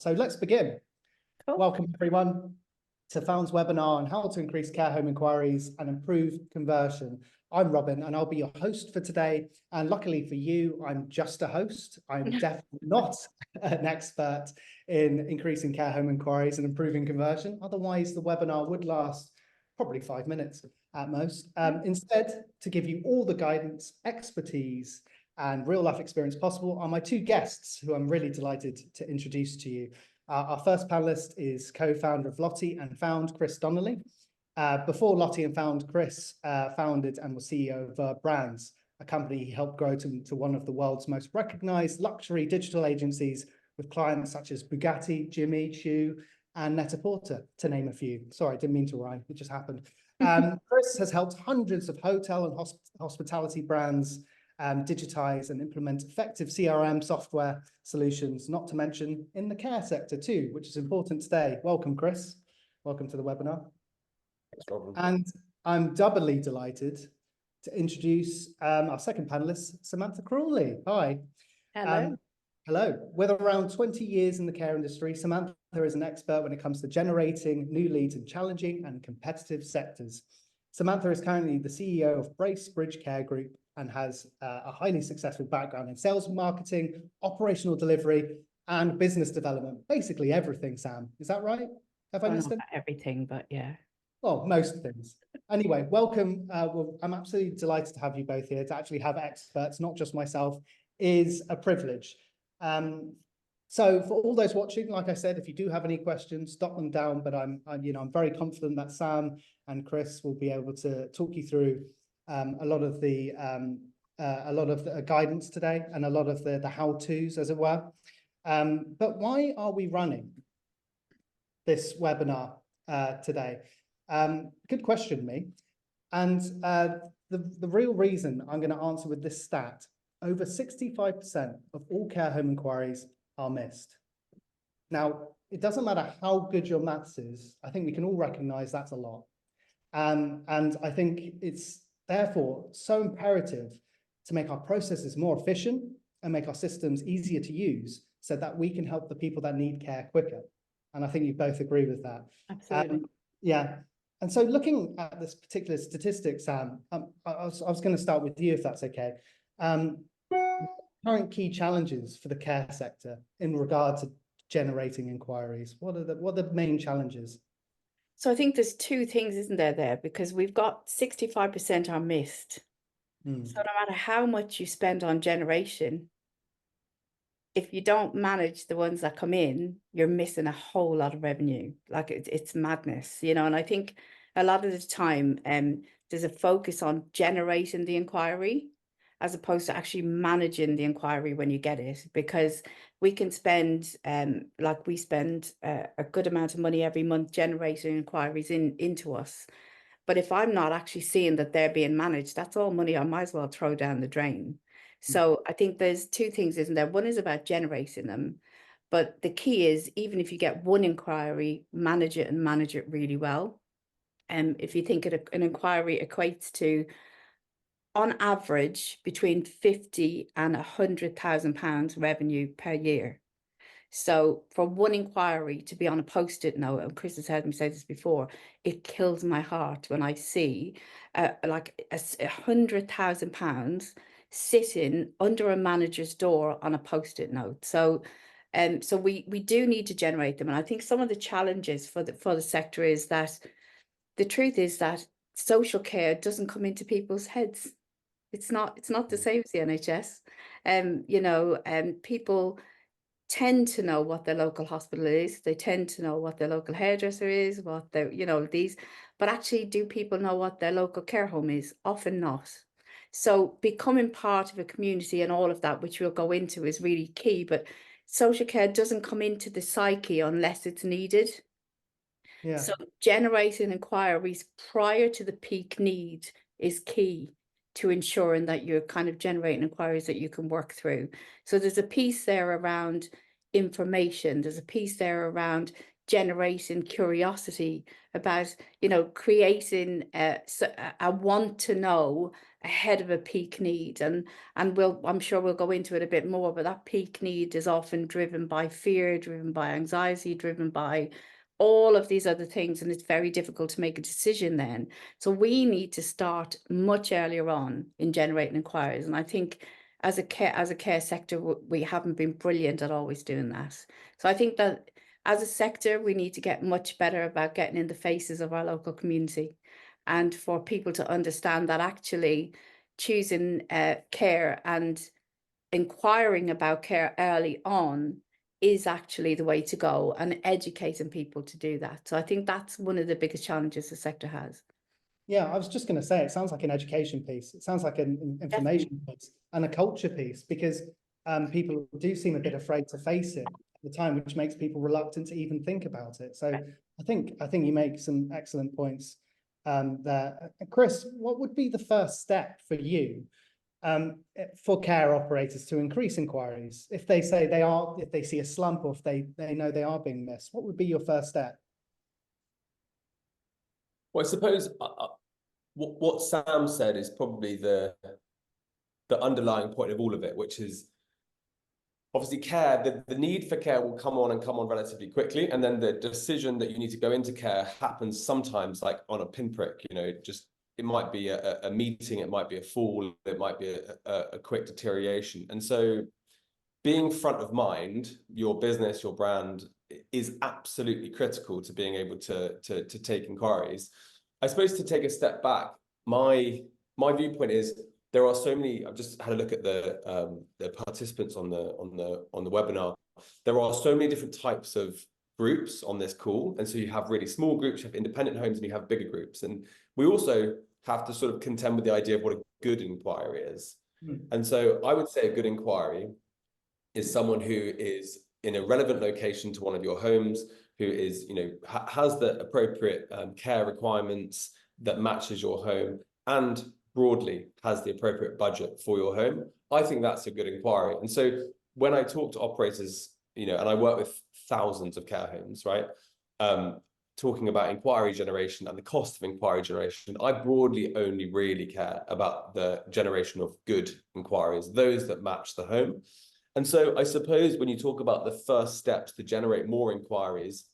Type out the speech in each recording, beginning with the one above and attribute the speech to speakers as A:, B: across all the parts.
A: So let's begin.
B: Cool.
A: Welcome everyone to Found's webinar on how to increase care home inquiries and improve conversion. I'm Robin and I'll be your host for today. And luckily for you, I'm just a host. I'm definitely not an expert in increasing care home inquiries and improving conversion. Otherwise, the webinar would last probably 5 minutes at most. Instead, to give you all the guidance, expertise, and real life experience possible are my two guests who I'm really delighted to introduce to you. Our first panelist is co-founder of Lottie and Found, Chris Donnelly. Before Lottie and Found, Chris founded and was CEO of Verb Brands, a company he helped grow to one of the world's most recognized luxury digital agencies with clients such as Bugatti, Jimmy Choo, and Net-a-Porter, to name a few. Sorry, I didn't mean to rhyme, it just happened. Chris has helped hundreds of hotel and hospitality brands digitize and implement effective CRM software solutions, not to mention in the care sector too, which is important today. Welcome, Chris. Welcome to the webinar.
C: Thanks, Robin.
A: And I'm doubly delighted to introduce our second panelist, Samantha Crawley. Hi.
B: Hello.
A: Hello. With around 20 years in the care industry, Samantha is an expert when it comes to generating new leads in challenging and competitive sectors. Samantha is currently the CEO of Bracebridge Care Group and has a highly successful background in sales and marketing, operational delivery, and business development. Basically everything, Sam. Is that right? Have I missed it?
B: Not everything, but yeah.
A: Well, most things. Anyway, welcome. Well, I'm absolutely delighted to have you both here. To actually have experts, not just myself, is a privilege. So for all those watching, like I said, if you do have any questions, stop them down. But I'm very confident that Sam and Chris will be able to talk you through a lot of the guidance today and a lot of the how-tos, as it were. But why are we running this webinar today? Good question, me. And the real reason I'm going to answer with this stat: over 65% of all care home inquiries are missed. Now, it doesn't matter how good your maths is. I think we can all recognize that's a lot. And I think it's therefore so imperative to make our processes more efficient and make our systems easier to use so that we can help the people that need care quicker. And I think you both agree with that.
B: Absolutely.
A: Yeah. And so looking at this particular statistic, Sam, I was going to start with you, if that's okay. Current key challenges for the care sector in regard to generating inquiries. What are the main challenges?
B: So I think there's two things, isn't there, because we've got 65% are missed. So no matter how much you spend on generation, if you don't manage the ones that come in, you're missing a whole lot of revenue. Like it's madness, and I think a lot of the time there's a focus on generating the inquiry as opposed to actually managing the inquiry when you get it, because we can spend we spend a good amount of money every month generating inquiries into us. But if I'm not actually seeing that they're being managed, that's all money I might as well throw down the drain. So I think there's two things, isn't there? One is about generating them, but the key is, even if you get one inquiry, manage it and manage it really well. And if you think an inquiry equates to, on average, between 50 and 100,000 pounds revenue per year. So for one inquiry to be on a post-it note, and Chris has heard me say this before, it kills my heart when I see like £100,000 sitting under a manager's door on a post-it note. So we do need to generate them. And I think some of the challenges for the sector is that the truth is that social care doesn't come into people's heads. It's not the same as the NHS. People tend to know what their local hospital is. They tend to know what their local hairdresser is, what their, but actually, do people know what their local care home is? Often not. So becoming part of a community and all of that, which we'll go into, is really key. But social care doesn't come into the psyche unless it's needed.
A: Yeah.
B: So generating inquiries prior to the peak need is key to ensuring that you're kind of generating inquiries that you can work through. So there's a piece there around information. There's a piece there around generating curiosity about, creating a want to know ahead of a peak need, and I'm sure we'll go into it a bit more, but that peak need is often driven by fear, driven by anxiety, driven by all of these other things, and it's very difficult to make a decision then. So we need to start much earlier on in generating inquiries, and I think as a care sector, we haven't been brilliant at always doing that. So I think that as a sector, we need to get much better about getting in the faces of our local community, and for people to understand that actually choosing care and inquiring about care early on is actually the way to go, and educating people to do that. So I think that's one of the biggest challenges the sector has.
A: Yeah, I was just going to say, it sounds like an education piece. It sounds like an information piece and a culture piece, because people do seem a bit afraid to face it at the time, which makes people reluctant to even think about it. So I think you make some excellent points there. Chris, what would be the first step for you for care operators to increase inquiries? If they say if they see a slump, or if they know they are being missed, what would be your first step?
C: Well, I suppose what Sam said is probably the underlying point of all of it, which is obviously care. The need for care will come on relatively quickly, and then the decision that you need to go into care happens sometimes like on a pinprick. You know, just it might be a meeting, it might be a fall, it might be a quick deterioration, and so being front of mind, your business, your brand, is absolutely critical to being able to take inquiries. I suppose to take a step back, my viewpoint is there are so many. I've just had a look at the participants on the webinar. There are so many different types of groups on this call, and so you have really small groups, you have independent homes, and you have bigger groups, and we also have to sort of contend with the idea of what a good inquiry is. And so I would say a good inquiry is someone who is in a relevant location to one of your homes, who is, you know, has the appropriate care requirements that matches your home, and broadly has the appropriate budget for your home. I think that's a good inquiry. And so when I talk to operators, you know, and I work with thousands of care homes, right? Talking about inquiry generation and the cost of inquiry generation, I broadly only really care about the generation of good inquiries, those that match the home. And so I suppose when you talk about the first steps to generate more inquiries,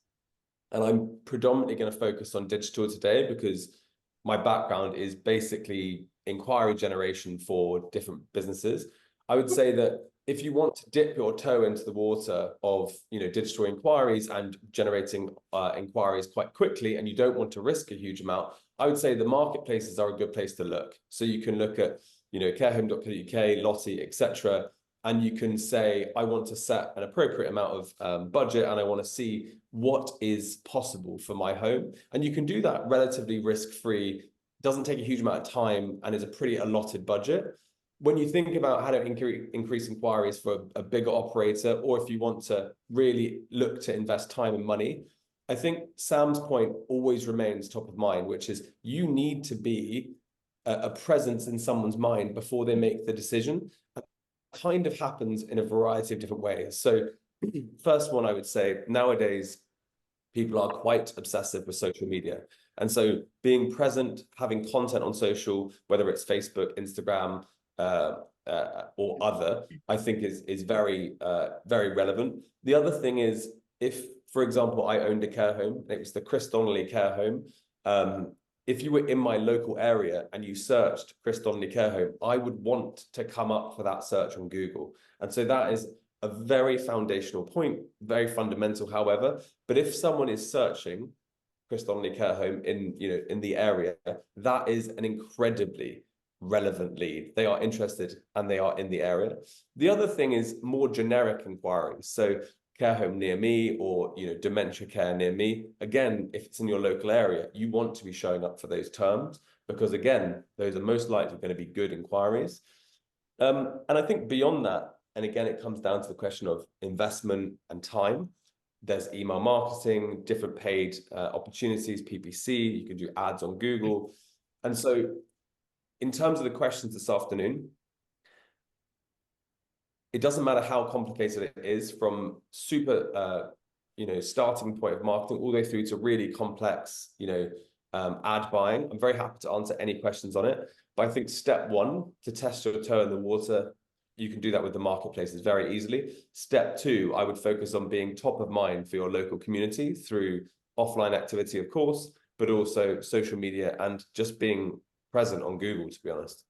C: and I'm predominantly going to focus on digital today because my background is basically inquiry generation for different businesses. I would say that if you want to dip your toe into the water of, you know, digital inquiries and generating inquiries quite quickly, and you don't want to risk a huge amount, I would say the marketplaces are a good place to look. So you can look at, you know, carehome.co.uk, Lottie, etc. And you can say, I want to set an appropriate amount of budget, and I want to see what is possible for my home. And you can do that relatively risk-free, doesn't take a huge amount of time, and is a pretty allotted budget. When you think about how to increase inquiries for a bigger operator, or if you want to really look to invest time and money, I think Sam's point always remains top of mind, which is you need to be a presence in someone's mind before they make the decision. Kind of happens in a variety of different ways. So first one, I would say nowadays people are quite obsessive with social media, and so being present, having content on social, whether it's Facebook, Instagram, or other, I think is very very relevant. The other thing is, if for example I owned a care home and it was the Chris Donnelly care home, if you were in my local area and you searched Chris Donnelly care home, I would want to come up for that search on Google. And so that is a very foundational point, very fundamental, however. But if someone is searching Chris Donnelly care home in, you know, in the area, that is an incredibly relevant lead. They are interested and they are in the area. The other thing is more generic inquiries. So care home near me, or, you know, dementia care near me. Again, if it's in your local area, you want to be showing up for those terms, because again, those are most likely going to be good inquiries. And I think beyond that, and again, it comes down to the question of investment and time. There's email marketing, different paid opportunities, PPC, you can do ads on Google. And so in terms of the questions this afternoon, it doesn't matter how complicated it is, from super, you know, starting point of marketing all the way through to really complex, you know, ad buying. I'm very happy to answer any questions on it. But I think step one, to test your toe in the water, you can do that with the marketplaces very easily. Step two, I would focus on being top of mind for your local community through offline activity, of course, but also social media and just being present on Google, to be honest.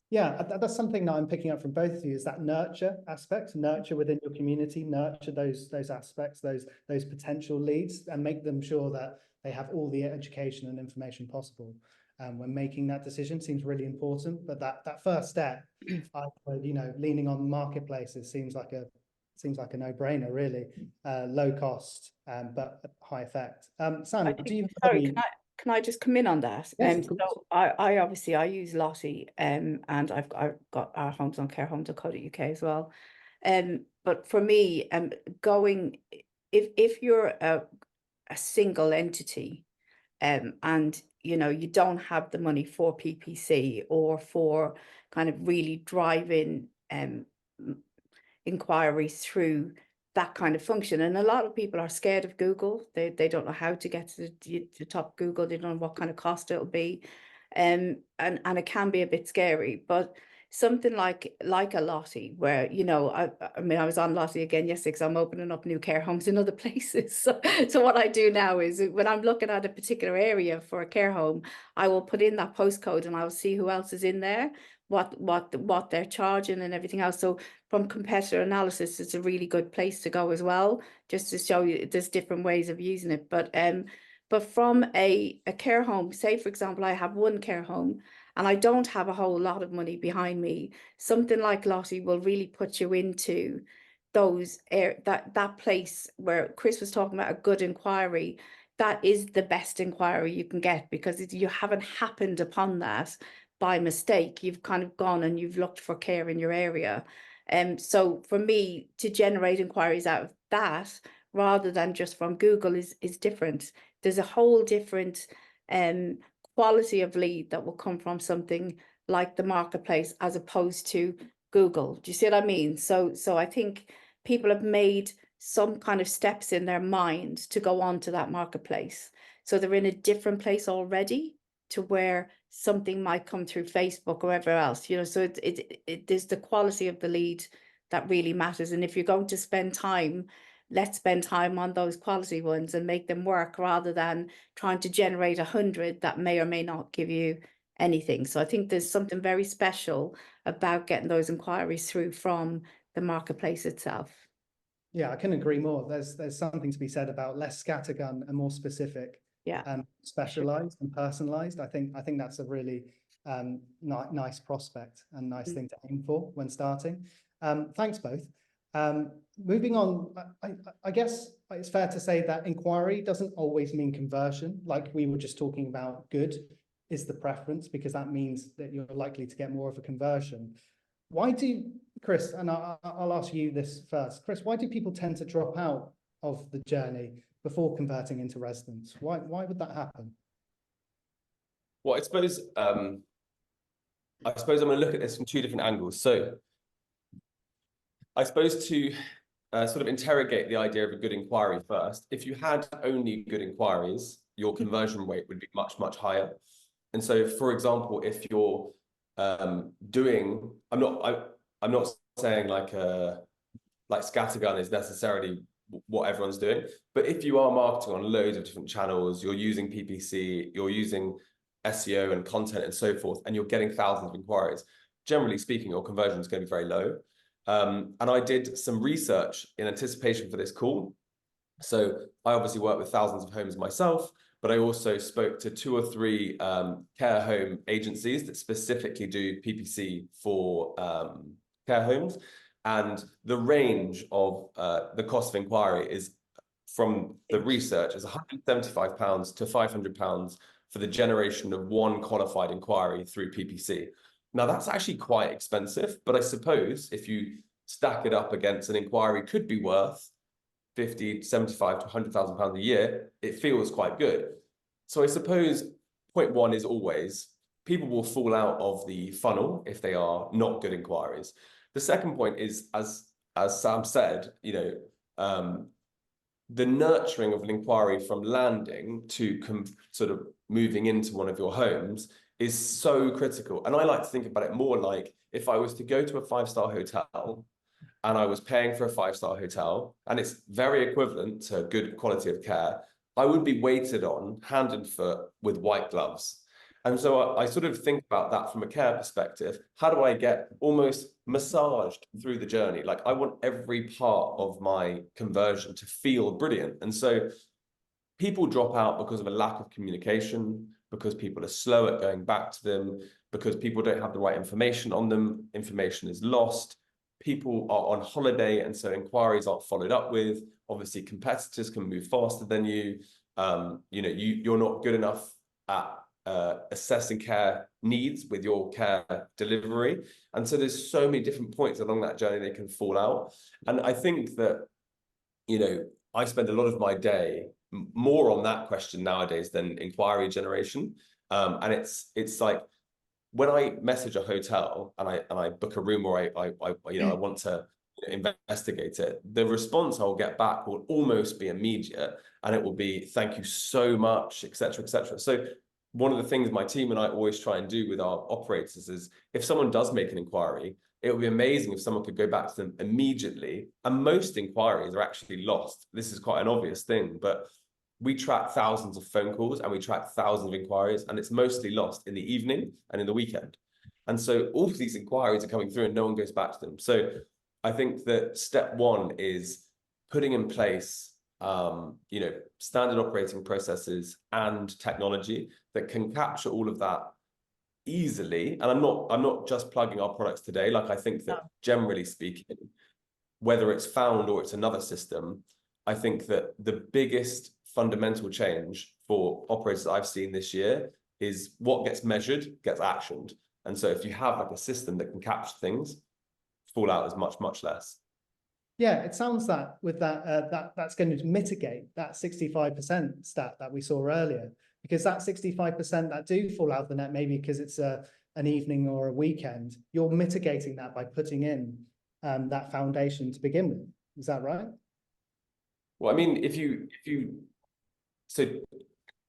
A: Yeah, that's something that I'm picking up from both of you, is that nurture aspect, nurture within your community, nurture those aspects, those potential leads, and make them sure that they have all the education and information possible. When making that decision seems really important, but that first step, you know, leaning on marketplaces seems like a no-brainer, really. Low cost, but high effect. Sam, do you have
B: Sorry, can I just come in on that?
A: Yes,
B: So I obviously I use Lottie, and I've got our homes on carehome.co.uk as well. But for me, going if you're a single entity, and you know you don't have the money for PPC or for kind of really driving inquiries through that kind of function, and a lot of people are scared of Google. They don't know how to get to the top Google. They don't know what kind of cost it'll be, and it can be a bit scary. But something like a Lottie, where you know, I mean, I was on Lottie again yesterday because I'm opening up new care homes in other places. So what I do now is when I'm looking at a particular area for a care home, I will put in that postcode and I'll see who else is in there, what they're charging and everything else. So from competitor analysis, it's a really good place to go as well, just to show you there's different ways of using it. But from a care home, say for example, I have one care home and I don't have a whole lot of money behind me, something like Lottie will really put you into those that place where Chris was talking about, a good inquiry. That is the best inquiry you can get, because you haven't happened upon that by mistake. You've kind of gone and you've looked for care in your area. So for me, to generate inquiries out of that rather than just from Google is different. There's a whole different quality of lead that will come from something like the marketplace as opposed to Google. Do you see what I mean? So I think people have made some kind of steps in their mind to go on to that marketplace. So they're in a different place already to where something might come through Facebook or wherever else, you know. So it there's the quality of the lead that really matters. And if you're going to spend time, let's spend time on those quality ones and make them work, rather than trying to generate 100 that may or may not give you anything. So I think there's something very special about getting those inquiries through from the marketplace itself.
A: Yeah, I couldn't agree more. There's something to be said about less scattergun and more specific.
B: Yeah.
A: Specialized and personalized. I think that's a really nice prospect and nice thing to aim for when starting. Thanks both. Moving on, I guess it's fair to say that inquiry doesn't always mean conversion. Like we were just talking about, good is the preference, because that means that you're likely to get more of a conversion. Why do, Chris, and I'll ask you this first, Chris, why do people tend to drop out of the journey before converting into residents? Why would that happen?
C: Well, I suppose I'm going to look at this from two different angles. So I suppose to sort of interrogate the idea of a good inquiry first, if you had only good inquiries, your conversion rate would be much, much higher. And so, for example, if you're doing, I'm not saying like scattergun is necessarily what everyone's doing, but if you are marketing on loads of different channels, you're using PPC, you're using SEO and content and so forth, and you're getting thousands of inquiries, generally speaking, your conversion is going to be very low. And I did some research in anticipation for this call. So I obviously work with thousands of homes myself, but I also spoke to 2 or 3 care home agencies that specifically do PPC for care homes. And the range of the cost of inquiry is, from the research, is £175 to £500 for the generation of one qualified inquiry through PPC. Now, that's actually quite expensive, but I suppose if you stack it up against an inquiry could be worth 50, 75 to £100,000 a year, it feels quite good. So I suppose point one is always people will fall out of the funnel if they are not good inquiries. The second point is, as Sam said, you know, the nurturing of an inquiry from landing to sort of moving into one of your homes is so critical. And I like to think about it more like if I was to go to a 5-star hotel and I was paying for a 5-star hotel, and it's very equivalent to good quality of care, I would be waited on hand and foot with white gloves. And so I sort of think about that from a care perspective. How do I get almost massaged through the journey? Like, I want every part of my conversion to feel brilliant. And so people drop out because of a lack of communication, because people are slow at going back to them, because people don't have the right information on them. Information is lost. People are on holiday, and so inquiries aren't followed up with. Obviously, competitors can move faster than you. You know, you're not good enough at assessing care needs with your care delivery. And so there's so many different points along that journey they can fall out. And I think that, you know, I spend a lot of my day more on that question nowadays than inquiry generation. And it's like, when I message a hotel and I book a room, or I you know, I want to investigate it, the response I'll get back will almost be immediate, and it will be thank you so much, etc., etc. So one of the things my team and I always try and do with our operators is, if someone does make an inquiry, it would be amazing if someone could go back to them immediately. And most inquiries are actually lost. This is quite an obvious thing, but we track thousands of phone calls and we track thousands of inquiries, and it's mostly lost in the evening and in the weekend. And so all of these inquiries are coming through and no one goes back to them. So I think that step one is putting in place, you know, standard operating processes and technology that can capture all of that easily. And I'm not just plugging our products today. Like, I think that generally speaking, whether it's Found or it's another system, I think that the biggest fundamental change for operators I've seen this year is what gets measured gets actioned. And so if you have like a system that can capture things, fallout is much, much less.
A: Yeah, it sounds that with that, that's going to mitigate that 65% stat that we saw earlier, because that 65% that do fall out of the net, maybe because it's an evening or a weekend, you're mitigating that by putting in that foundation to begin with. Is that right?
C: Well, I mean, so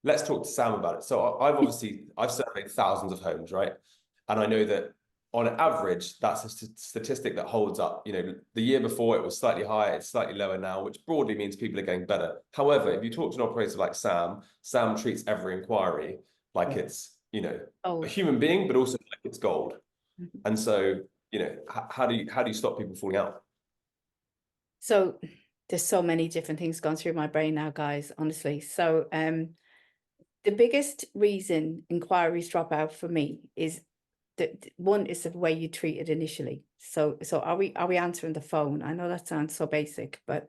C: let's talk to Sam about it. So I've surveyed thousands of homes, right? And I know that on average, that's a statistic that holds up. You know, the year before it was slightly higher, it's slightly lower now, which broadly means people are getting better. However, if you talk to an operator like Sam treats every inquiry like it's, you know, a human being, but also like it's gold. And so, you know, how do you stop people falling out?
B: So there's so many different things going through my brain now, guys, honestly. So the biggest reason inquiries drop out for me is that one is the way you treat it initially. So are we answering the phone? I know that sounds so basic, but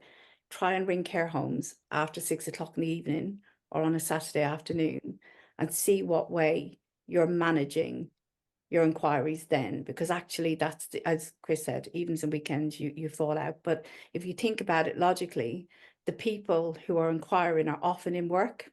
B: try and ring care homes after 6 o'clock in the evening or on a Saturday afternoon and see what way you're managing your inquiries then, because actually that's as Chris said, evenings and weekends you fall out. But if you think about it logically, the people who are inquiring are often in work,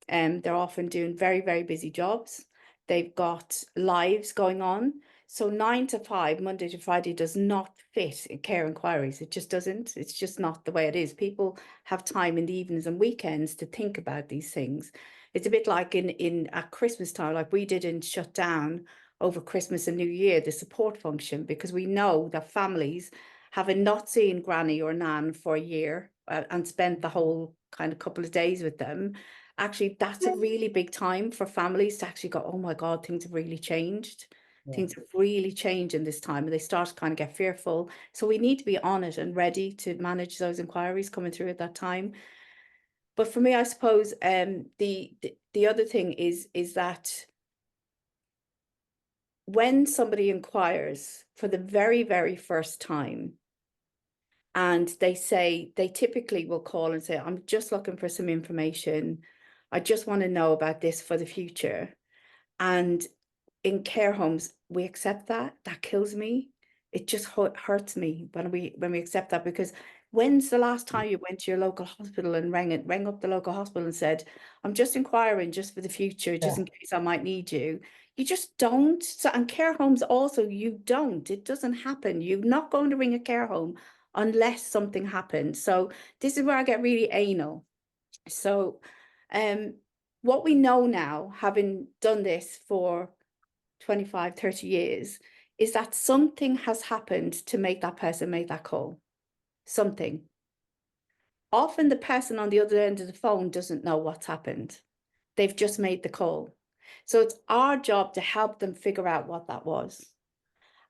B: and they're often doing very, very busy jobs. They've got lives going on. So 9 to 5, Monday to Friday, does not fit in care inquiries. It just doesn't. It's just not the way it is. People have time in the evenings and weekends to think about these things. It's a bit like at Christmas time, like we didn't shut down over Christmas and New Year, the support function, because we know that families, having not seen granny or nan for a year and spent the whole kind of couple of days with them, actually that's a really big time for families to actually go, oh my God, things have really changed. Yeah. Things have really changed in this time, and they start to kind of get fearful. So we need to be on it and ready to manage those inquiries coming through at that time. But for me, I suppose the other thing is that when somebody inquires for the very, very first time, and they typically will call and say, I'm just looking for some information. I just want to know about this for the future. And in care homes, we accept that. That kills me. It just hurts me when we accept that, because when's the last time you went to your local hospital and rang up the local hospital and said, I'm just inquiring just for the future, just in case I might need you? You just don't. So, and care homes also, you don't. It doesn't happen. You're not going to ring a care home unless something happens. So this is where I get really anal. So what we know now, having done this for 25, 30 years, is that something has happened to make that person make that call. Something. Often the person on the other end of the phone doesn't know what's happened. They've just made the call. So it's our job to help them figure out what that was.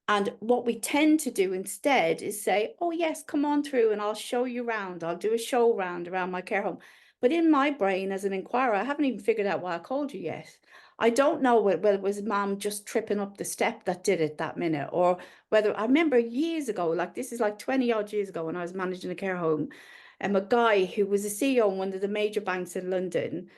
B: And what we tend to do instead is say, oh yes, come on through and I'll show you around. I'll do a show round around my care home. But in my brain as an inquirer, I haven't even figured out why I called you yet. I don't know whether it was mom just tripping up the step that did it that minute, or whether, I remember years ago, like this is like 20 odd years ago when I was managing a care home, and a guy who was a CEO in one of the major banks in London,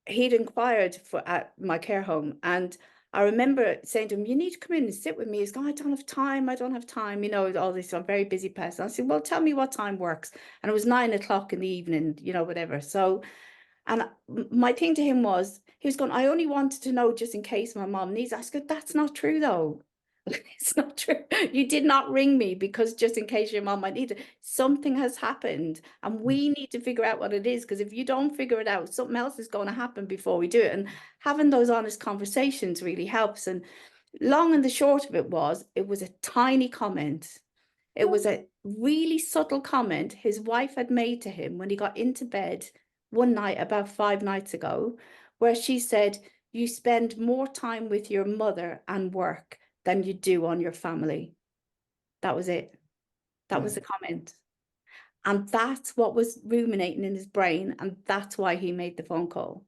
B: he'd inquired at my care home, and I remember saying to him, you need to come in and sit with me. He's going, I don't have time, you know, all this, I'm a very busy person. I said, well, tell me what time works. And it was 9 o'clock in the evening, you know, whatever. So, and my thing to him was, he was going, I only wanted to know just in case my mom needs. I said, that's not true though. It's not true. You did not ring me because just in case your mom might need it. Something has happened and we need to figure out what it is, because if you don't figure it out, something else is going to happen before we do it. And having those honest conversations really helps. And long and the short of it was a tiny comment. It was a really subtle comment his wife had made to him when he got into bed one night about 5 nights ago, where she said, you spend more time with your mother and work than you do on your family. That was it. That was the comment. And that's what was ruminating in his brain. And that's why he made the phone call.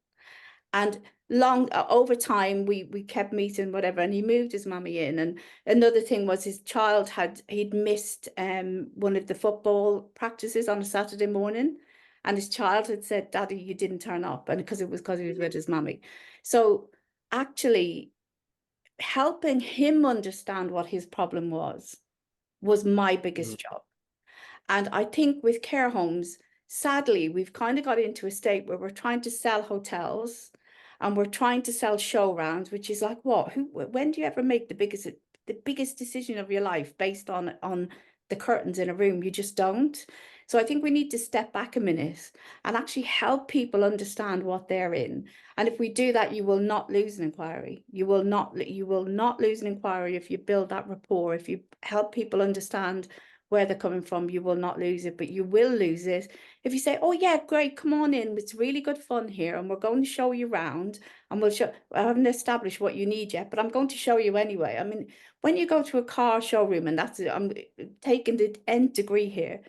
B: And over time, we kept meeting, whatever, and he moved his mummy in. And another thing was his child he'd missed one of the football practices on a Saturday morning. And his child had said, Daddy, you didn't turn up. And because he was with his mummy. So actually, helping him understand what his problem was my biggest job. And I think with care homes, sadly, we've kind of got into a state where we're trying to sell hotels and we're trying to sell show rounds, which is like, when do you ever make the biggest decision of your life based on the curtains in a room? You just don't. So I think we need to step back a minute and actually help people understand what they're in. And if we do that, you will not lose an inquiry. You will not lose an inquiry if you build that rapport. If you help people understand where they're coming from, you will not lose it. But you will lose it if you say, oh yeah, great, come on in, it's really good fun here and we're going to show you around, and I haven't established what you need yet, but I'm going to show you anyway. I mean, when you go to a car showroom, and I'm taking the nth degree here,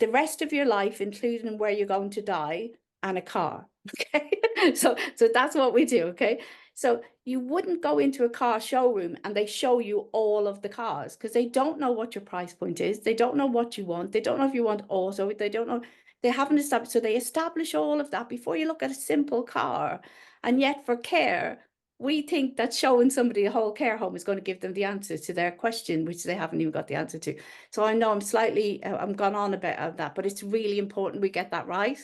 B: the rest of your life, including where you're going to die, and a car. Okay, so that's what we do. Okay, so you wouldn't go into a car showroom and they show you all of the cars, because they don't know what your price point is. They don't know what you want. They don't know if you want auto. They don't know. They haven't established. So they establish all of that before you look at a simple car. And yet for care, we think that showing somebody a whole care home is going to give them the answer to their question, which they haven't even got the answer to. So I know I'm gone on about that, but it's really important we get that right,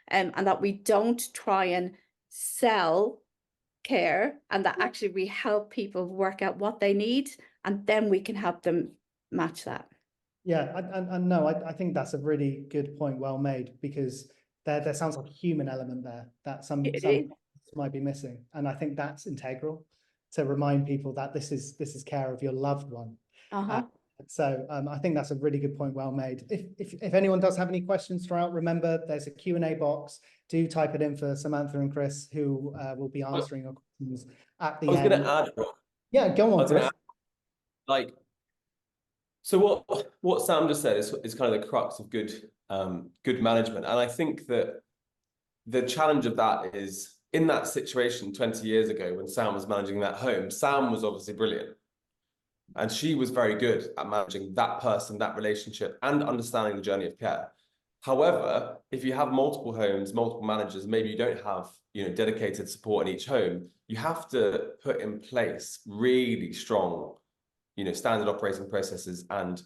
B: and that we don't try and sell care, and that actually we help people work out what they need, and then we can help them match that.
A: Yeah, and no, I think that's a really good point, well made, because there sounds like a human element there that some might be missing, and I think that's integral to remind people that this is care of your loved one. So I think that's a really good point, well made. If anyone does have any questions throughout, remember there's a Q&A box. Do type it in for Samantha and Chris, who will be answering your questions at the end.
C: I was going to add.
A: Yeah, go on, Chris.
C: So what Sam just said is kind of the crux of good management, and I think that the challenge of that is, in that situation 20 years ago when Sam was managing that home, Sam was obviously brilliant. And she was very good at managing that person, that relationship, and understanding the journey of care. However, if you have multiple homes, multiple managers, maybe you don't have, dedicated support in each home, you have to put in place really strong, standard operating processes and,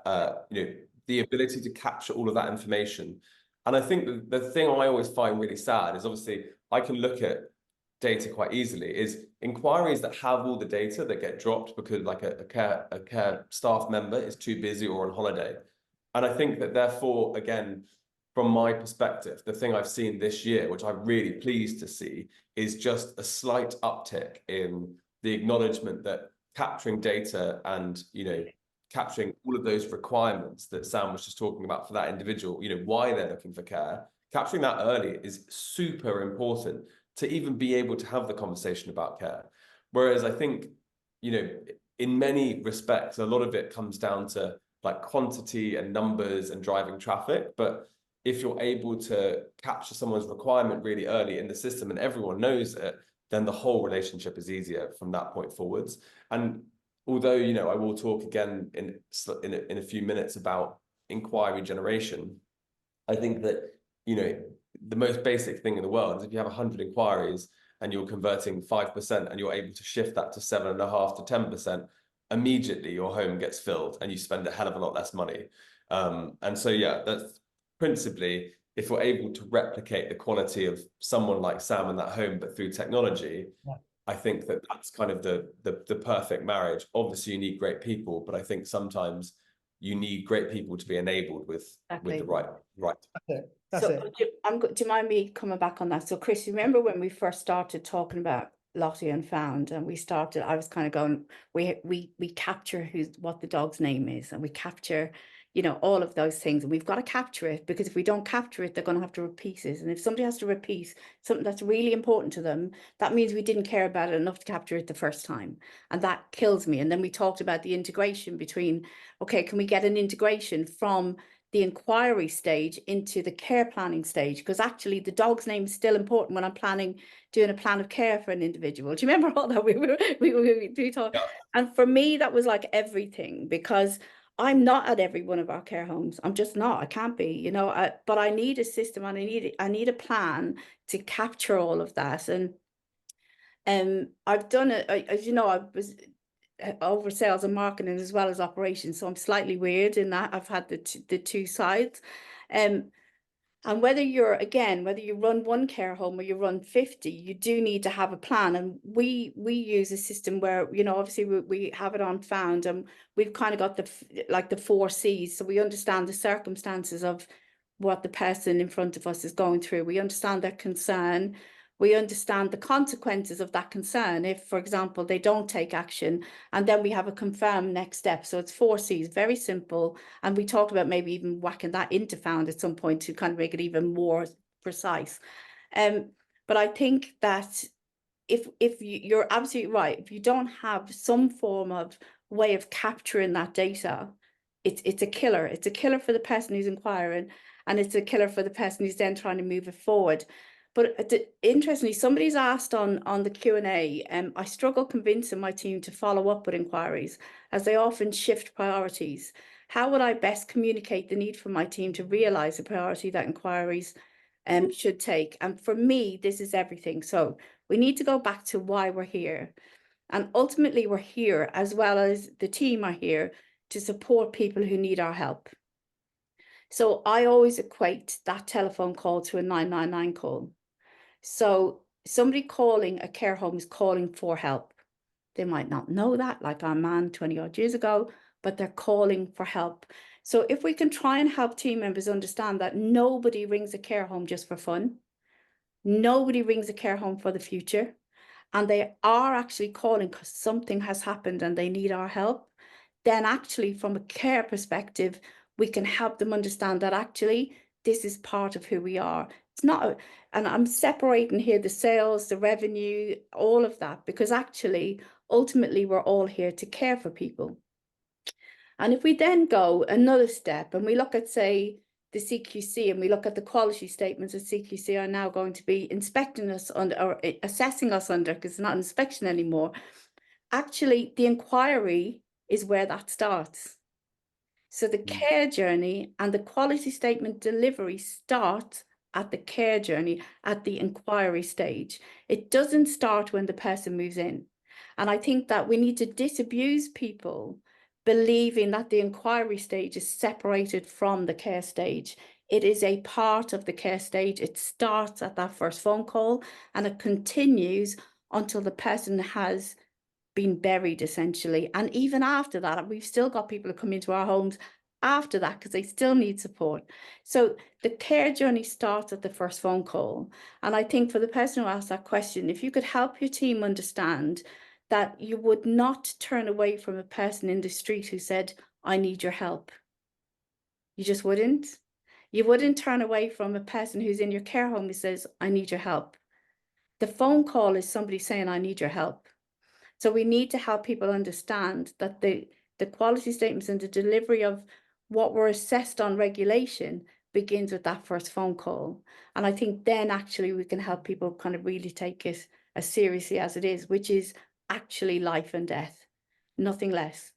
C: the ability to capture all of that information. And I think the thing I always find really sad is, obviously I can look at data quite easily, is inquiries that have all the data that get dropped because like a care staff member is too busy or on holiday. And I think that therefore, again, from my perspective, the thing I've seen this year, which I'm really pleased to see, is just a slight uptick in the acknowledgement that capturing data and, capturing all of those requirements that Sam was just talking about for that individual, why they're looking for care, capturing that early is super important to even be able to have the conversation about care. Whereas I think, in many respects, a lot of it comes down to like quantity and numbers and driving traffic. But if you're able to capture someone's requirement really early in the system and everyone knows it, then the whole relationship is easier from that point forwards. And although, I will talk again in a few minutes about inquiry generation, I think that, the most basic thing in the world is if you have 100 inquiries and you're converting 5% and you're able to shift that to 7.5 to 10%, immediately your home gets filled and you spend a hell of a lot less money. And so, yeah, that's principally, if we're able to replicate the quality of someone like Sam in that home, but through technology, yeah, I think that that's kind of the perfect marriage. Obviously, you need great people, but I think sometimes you need great people to be enabled with the right.
A: That's it.
B: Do you mind me coming back on that? So, Chris, you remember when we first started talking about Lottie and Found, and I was kind of going, we capture what the dog's name is, and we capture, all of those things, and we've got to capture it, because if we don't capture it, they're going to have to repeat it. And if somebody has to repeat something that's really important to them, that means we didn't care about it enough to capture it the first time. And that kills me. And then we talked about the integration between, okay, can we get an integration from the inquiry stage into the care planning stage? Because actually the dog's name is still important when I'm doing a plan of care for an individual. Do you remember all that we talked? Yeah. And for me, that was like everything, because I'm not at every one of our care homes. I'm just not. I can't be, but I need a system, and I need a plan to capture all of that. And I've done it, as you know, I was over sales and marketing as well as operations, so I'm slightly weird in that I've had the two sides. And whether you run one care home or you run 50, you do need to have a plan. And we use a system where, obviously we have it on Found, and we've kind of got the 4 C's. So we understand the circumstances of what the person in front of us is going through. We understand their concern. We understand the consequences of that concern if, for example, they don't take action, and then we have a confirmed next step. So it's 4 C's, very simple. And we talked about maybe even whacking that into Found at some point to kind of make it even more precise. But I think that if you're absolutely right, if you don't have some form of way of capturing that data, it's a killer. It's a killer for the person who's inquiring, and it's a killer for the person who's then trying to move it forward. But interestingly, somebody's asked on the Q&A, I struggle convincing my team to follow up with inquiries, as they often shift priorities. How would I best communicate the need for my team to realise the priority that inquiries should take? And for me, this is everything. So we need to go back to why we're here. And ultimately, we're here, as well as the team are here, to support people who need our help. So I always equate that telephone call to a 999 call. So somebody calling a care home is calling for help. They might not know that, like our man 20 odd years ago, but they're calling for help. So if we can try and help team members understand that nobody rings a care home just for fun, nobody rings a care home for the future, and they are actually calling because something has happened and they need our help, then actually from a care perspective, we can help them understand that actually this is part of who we are. It's not, and I'm separating here the sales, the revenue, all of that, because actually, ultimately, we're all here to care for people. And if we then go another step and we look at, say, the CQC, and we look at the quality statements that CQC are now going to be inspecting us under, or assessing us under, because it's not an inspection anymore, actually, the inquiry is where that starts. So the care journey and the quality statement delivery start at the care journey, at the inquiry stage. It doesn't start when the person moves in. And I think that we need to disabuse people believing that the inquiry stage is separated from the care stage. It is a part of the care stage. It starts at that first phone call, and it continues until the person has been buried, essentially. And even after that, we've still got people who come into our homes after that because they still need support. So the care journey starts at the first phone call. And I think for the person who asked that question, if you could help your team understand that you would not turn away from a person in the street who said, I need your help. You just wouldn't. You wouldn't turn away from a person who's in your care home who says, I need your help. The phone call is somebody saying, I need your help. So we need to help people understand that the quality statements and the delivery of what we're assessed on regulation begins with that first phone call. And I think then actually we can help people kind of really take it as seriously as it is, which is actually life and death, nothing less.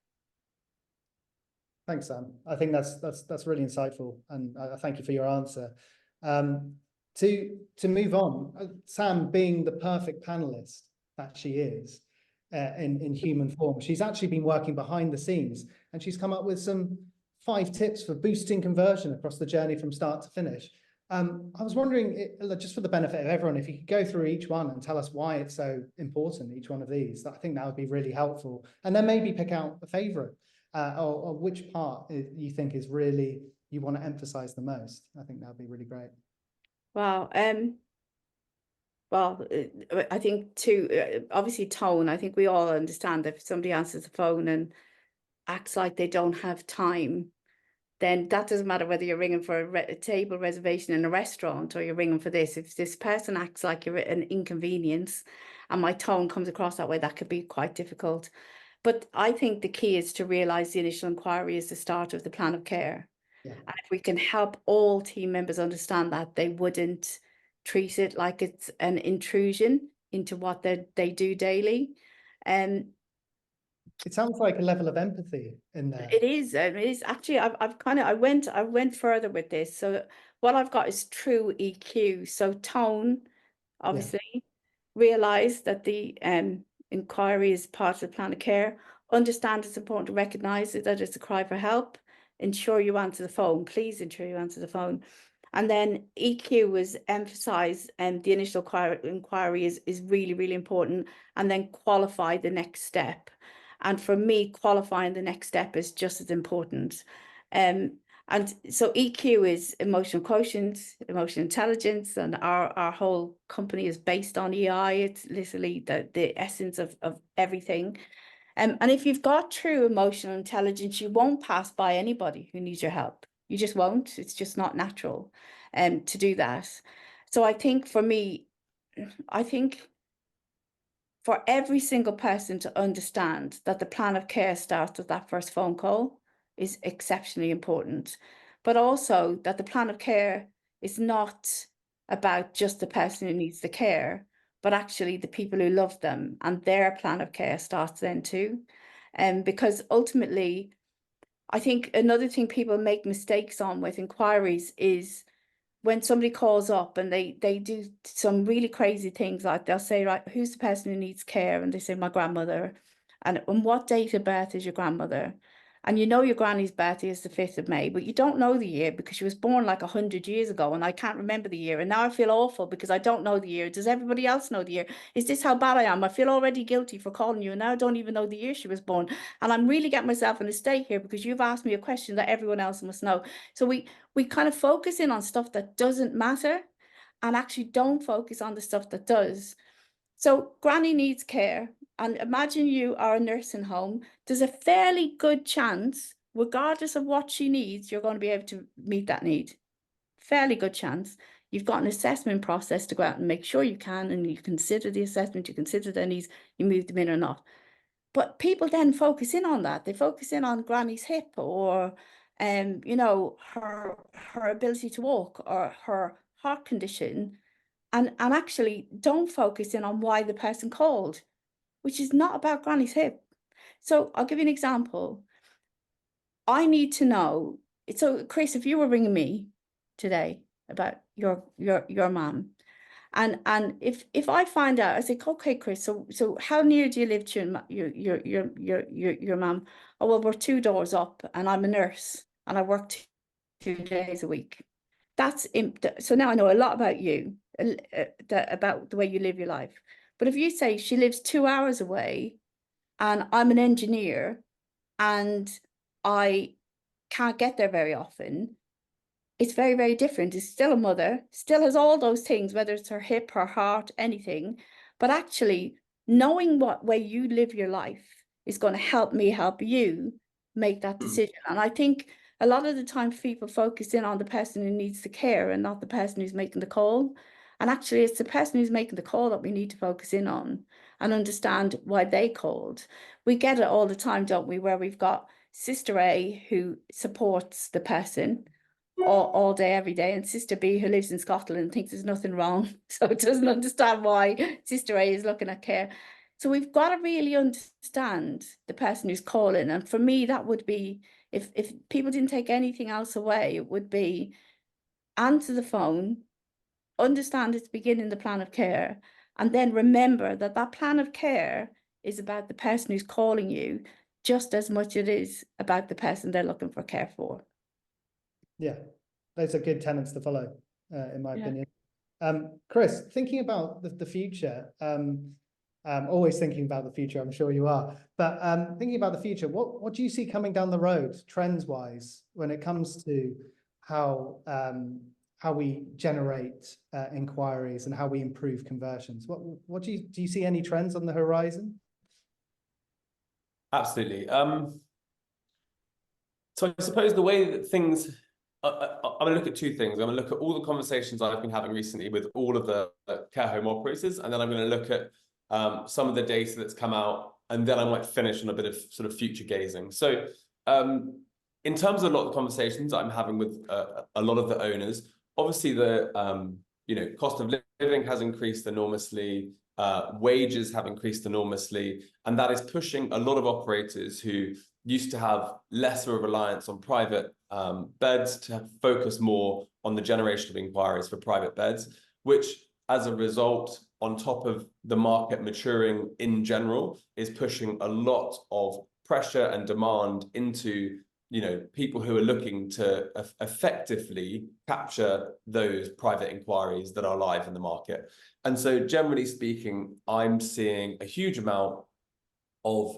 A: Thanks, Sam. I think that's really insightful, and I thank you for your answer. To move on, Sam, being the perfect panelist that she is in human form, she's actually been working behind the scenes, and she's come up with some 5 tips for boosting conversion across the journey from start to finish. I was wondering, just for the benefit of everyone, if you could go through each one and tell us why it's so important, each one of these. I think that would be really helpful, and then maybe pick out a favorite. Or which part you think is really, you want to emphasize the most. I think that would be really great.
B: Wow. Well, I think too, obviously tone. I think we all understand that if somebody answers the phone and acts like they don't have time, then that doesn't matter whether you're ringing for a table reservation in a restaurant or you're ringing for this. If this person acts like you're an inconvenience and my tone comes across that way, that could be quite difficult. But I think the key is to realise the initial inquiry is the start of the plan of care.
A: Yeah.
B: And if we can help all team members understand that, they wouldn't treat it like it's an intrusion into what they do daily.
A: It sounds like a level of empathy in there.
B: It is. It is actually. I went further with this. So what I've got is true EQ. So tone, obviously, realise that the inquiry is part of the plan of care. Understand it's important to recognise that it's a cry for help. Ensure you answer the phone. Please ensure you answer the phone. And then EQ was emphasised, and the initial inquiry is really, really important. And then qualify the next step. And for me, qualifying the next step is just as important. And so EQ is emotional quotient, emotional intelligence, and our whole company is based on EI. It's literally the essence of everything. And if you've got true emotional intelligence, you won't pass by anybody who needs your help. You just won't. It's just not natural to do that. So I think for me, for every single person to understand that the plan of care starts with that first phone call is exceptionally important. But also that the plan of care is not about just the person who needs the care, but actually the people who love them, and their plan of care starts then too. Because ultimately, I think another thing people make mistakes on with inquiries is when somebody calls up and they do some really crazy things, like they'll say, right, who's the person who needs care? And they say, my grandmother. And on what date of birth is your grandmother? And you know your granny's birthday is the 5th of May, but you don't know the year because she was born like 100 years ago and I can't remember the year. And now I feel awful because I don't know the year. Does everybody else know the year? Is this how bad I am? I feel already guilty for calling you and now I don't even know the year she was born. And I'm really getting myself in a state here because you've asked me a question that everyone else must know. So we kind of focus in on stuff that doesn't matter and actually don't focus on the stuff that does. So granny needs care, and imagine you are a nursing home. There's a fairly good chance, regardless of what she needs, you're going to be able to meet that need. Fairly good chance. You've got an assessment process to go out and make sure you can, and you consider the assessment, you consider their needs, you move them in or not. But people then focus in on that. They focus in on granny's hip or you know, her ability to walk or her heart condition, and actually don't focus in on why the person called, which is not about granny's hip. So I'll give you an example. I need to know. So Chris, if you were ringing me today about your mum, and if I find out, I say, okay, Chris, so how near do you live to your mum? Oh, well, we're 2 doors up, and I'm a nurse, and I work 2 days a week. So now I know a lot about you, about the way you live your life. But if you say she lives 2 hours away, and I'm an engineer, and I can't get there very often, it's very, very different. It's still a mother, still has all those things, whether it's her hip, her heart, anything. But actually, knowing what way you live your life is going to help me help you make that decision. And I think a lot of the time people focus in on the person who needs the care and not the person who's making the call. And actually, it's the person who's making the call that we need to focus in on and understand why they called. We get it all the time, don't we, where we've got Sister A who supports the person all day, every day, and Sister B who lives in Scotland and thinks there's nothing wrong, so it doesn't understand why Sister A is looking at care. So we've got to really understand the person who's calling. And for me, that would be, if people didn't take anything else away, it would be answer the phone, understand it's beginning the plan of care, and then remember that that plan of care is about the person who's calling you just as much as it is about the person they're looking for care for.
A: Yeah, those are good tenets to follow, in my opinion. Chris, thinking about the future, always thinking about the future, I'm sure you are, but thinking about the future, what do you see coming down the road, trends-wise, when it comes to how we generate inquiries and how we improve conversions? What do you see any trends on the horizon?
C: Absolutely. So I suppose the way that things, I'm going to look at two things. I'm going to look at all the conversations I've been having recently with all of the care home operators, and then I'm going to look at some of the data that's come out, and then I might finish on a bit of sort of future gazing. So in terms of a lot of the conversations I'm having with a lot of the owners, obviously the cost of living has increased enormously, wages have increased enormously, and that is pushing a lot of operators who used to have less of a reliance on private beds to focus more on the generation of inquiries for private beds, which as a result, on top of the market maturing in general, is pushing a lot of pressure and demand into people who are looking to effectively capture those private inquiries that are live in the market. And so generally speaking, I'm seeing a huge amount of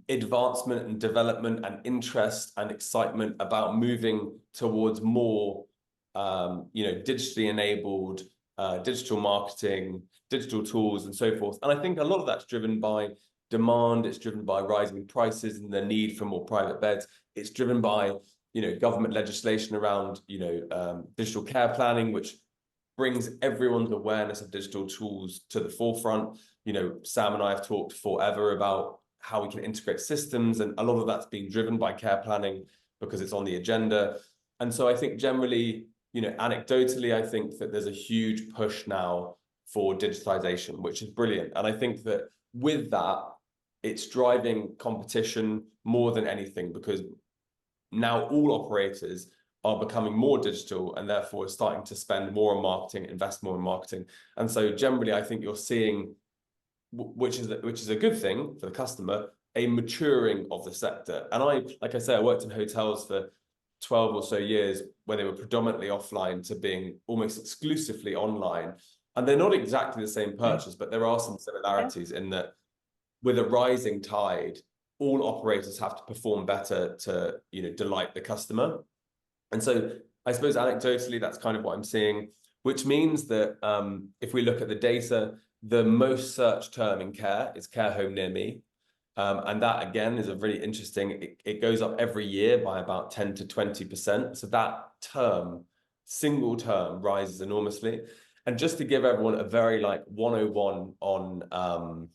C: advancement and development and interest and excitement about moving towards more digitally enabled digital marketing, digital tools, and so forth. And I think a lot of that's driven by demand. It's driven by rising prices and the need for more private beds. It's driven by government legislation around digital care planning, which brings everyone's awareness of digital tools to the forefront. Sam and I have talked forever about how we can integrate systems, and a lot of that's being driven by care planning because it's on the agenda. And so I think generally, anecdotally, I think that there's a huge push now for digitization, which is brilliant. And I think that with that, it's driving competition more than anything, because now all operators are becoming more digital and therefore starting to spend more on marketing, invest more in marketing. And so generally, I think you're seeing, which is a good thing for the customer, a maturing of the sector. And like I say, I worked in hotels for 12 or so years where they were predominantly offline to being almost exclusively online. And they're not exactly the same purchase, but there are some similarities in that with a rising tide, all operators have to perform better to delight the customer. And so I suppose anecdotally, that's kind of what I'm seeing, which means that if we look at the data, the most searched term in care is care home near me. And that, again, is a really interesting, it goes up every year by about 10 to 20%. So that term, single term, rises enormously. And just to give everyone a very 101 on,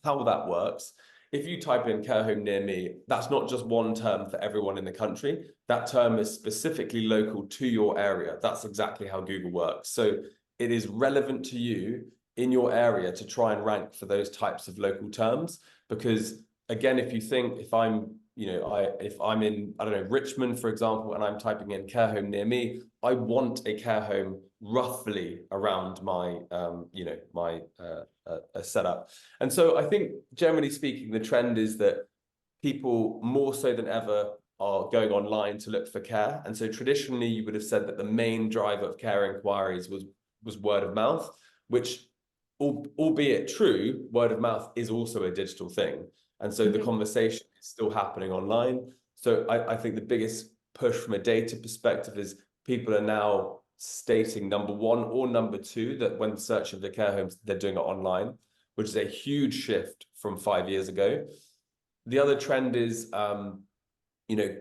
C: how that works, if you type in care home near me, that's not just one term for everyone in the country. That term is specifically local to your area. That's exactly how Google works. So it is relevant to you in your area to try and rank for those types of local terms. Because again, if you think, if I'm in, I don't know, Richmond, for example, and I'm typing in care home near me, I want a care home roughly around my, setup. And so I think, generally speaking, the trend is that people more so than ever are going online to look for care. And so traditionally, you would have said that the main driver of care inquiries was word of mouth, which, albeit true, word of mouth is also a digital thing. And so the conversation is still happening online. So I think the biggest push from a data perspective is people are now stating number one or number two, that when searching for care homes, they're doing it online, which is a huge shift from 5 years ago. The other trend is, you know,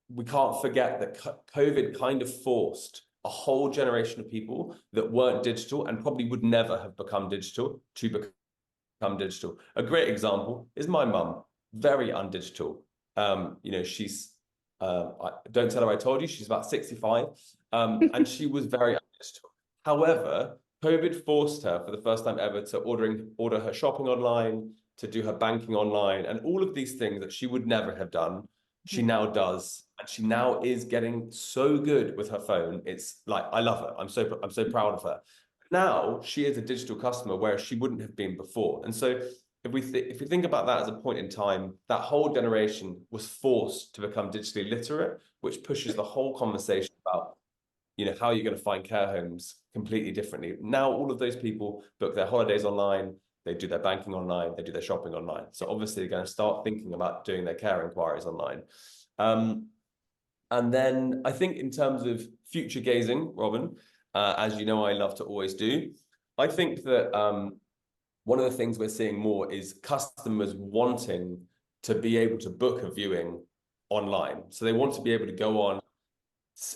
C: we can't forget that COVID kind of forced a whole generation of people that weren't digital and probably would never have become digital to become digital. A great example is my mum, very undigital. You know, she's, don't tell her I told you, she's about 65, and she was very undigital. However, COVID forced her for the first time ever to order her shopping online, to do her banking online, and all of these things that she would never have done, she now does, and she now is getting so good with her phone. It's like, I love her. I'm so proud of her. Now she is a digital customer, whereas she wouldn't have been before. And so if we think about that as a point in time, that whole generation was forced to become digitally literate, which pushes the whole conversation about, you know, how you're going to find care homes completely differently. Now all of those people book their holidays online, they do their banking online, they do their shopping online. So obviously they're going to start thinking about doing their care inquiries online. And then I think in terms of future gazing, Robin, as you know, I love to always do, I think that one of the things we're seeing more is customers wanting to be able to book a viewing online. So they want to be able to go on,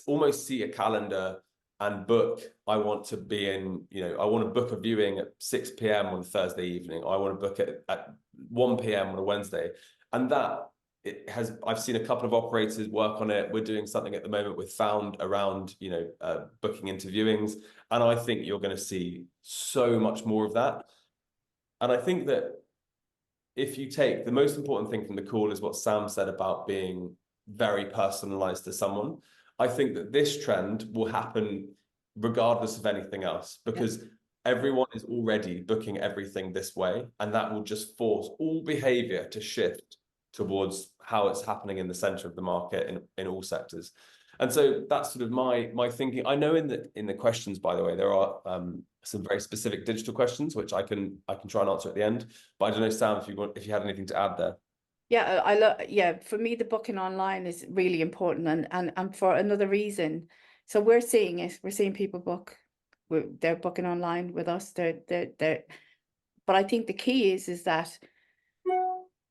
C: almost see a calendar and book, I want to be in, you know, I want to book a viewing at 6 p.m. on Thursday evening. I want to book it at 1 p.m. on a Wednesday. And that, I've seen a couple of operators work on it. We're doing something at the moment with Found around, you know, booking into viewings. And I think you're going to see so much more of that. And I think that if you take the most important thing from the call is what Sam said about being very personalized to someone. I think that this trend will happen regardless of anything else, because everyone is already booking everything this way, and that will just force all behavior to shift towards how it's happening in the center of the market in all sectors. And so that's sort of my thinking. I know in the questions, by the way, there are some very specific digital questions which I can try and answer at the end. But I don't know, Sam, if you had anything to add there.
B: Yeah, I love. Yeah, for me, the booking online is really important, and for another reason. So we're seeing it. We're seeing people book. They're booking online with us. They're. But I think the key is that